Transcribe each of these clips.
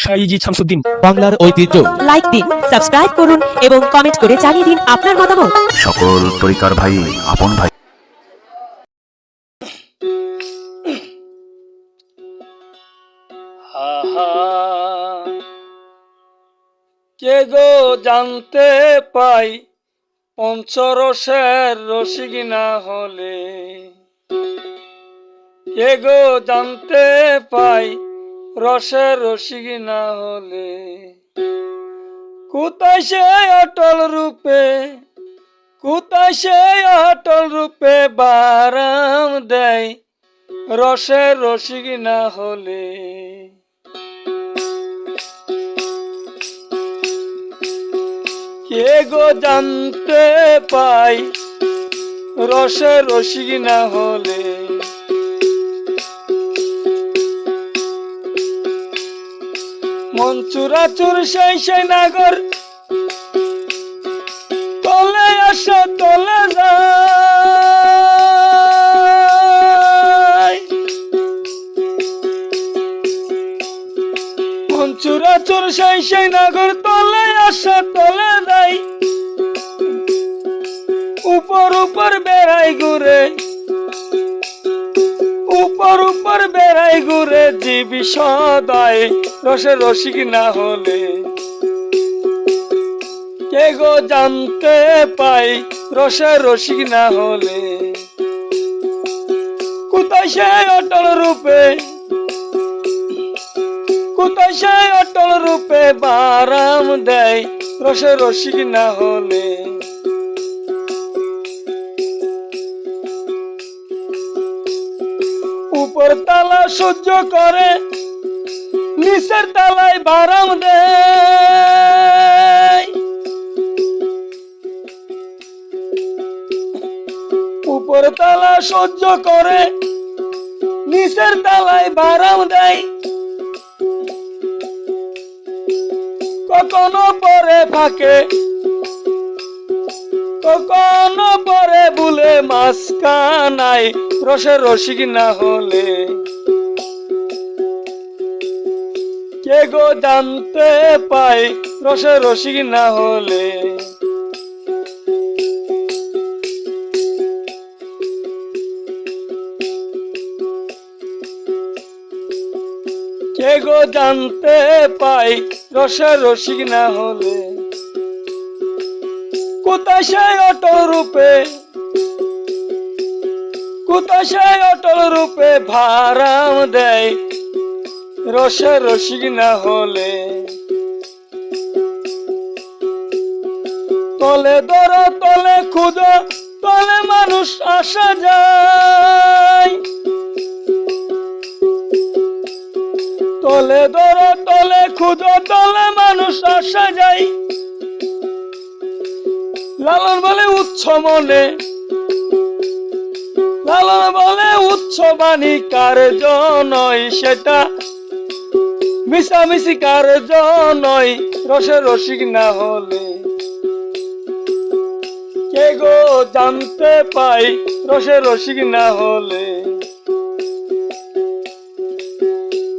শাইজি শামসুদ্দিন। বাংলার ঐতিহ্য। লাইক দিন, সাবস্ক্রাইব করুন এবং কমেন্ট করে জানিয়ে দিন আপনার মতামত। সকল তরিকার ভাই, আপন ভাই। কে গো জানতে পাই পঞ্চরসের রসিক না হলে, কে গো জানতে পাই রসের রসিক না হলে, কোথায় সে অটল রূপে, কোথায় সে অটল রূপে বারাম দেয় রসের রসিক না হলে। কে গো জানতে পাই রসের রসিক না হলে, মন চুরাচুর সেই সেই নাগর তলে আসা তলে যায়, মন চুরাচুর সেই সেই নাগর তলে আসা তলে যায়, উপর উপর বেড়াই ঘুরে, উপর উপর বেড়াই ঘুরে জীবী সদাই রসের রসিক না হলে। কে গো জানতে পাই রসের রসিক না হলে, কোথায় সে অটল রূপে, কোথায় সে অটল রূপে বারাম দেয় রসের রসিক না হলে। উপর তালা সহ্য করে নিচের তালায় বারাম দেয়, উপর তালা সহ্য করে নিচের তালায় বারাম দেয়, কখনো পরে ফাঁকে, কখনো পরে ভুলে মাঝখানাই রসের রসিক না হলে। কে গো জানতে পাই রসের রসিক না হলে, কে গো জানতে পাই রসের রসিক না হলে, কোথায় সে অটল রূপে, কোথায় সে অটল রূপে ভারাম দেয় রসের রসিক না হলে। তলে ধর তলে খুদ তলে মানুষ আসা যায়, তলে ধর তলে খুদ তলে মানুষ আসা যায়, লালন বলে উচ্চ মনে, লালন বলে উচ্চ বাণী কার্য নয় সেটা, মিশামিশি কার্য নয় রসের রসিক না হলে। কে গো জানতে পাই রসের রসিক না হলে,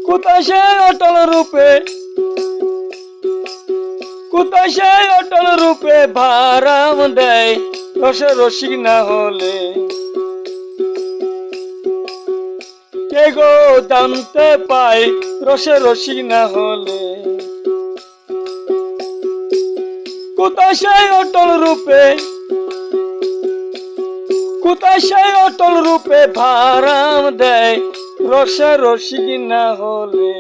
কোথায় সে অটল রূপে, কোথায় সে অটল রূপে ভারাম দেয় রসের রসিক না হলে। কে গো জানতে পাই রসের রসিক না হলে, কোথায় সে অটল রূপে, কোথায় সে অটল রূপে ভারাম দেয় রসের রসিক না হলে।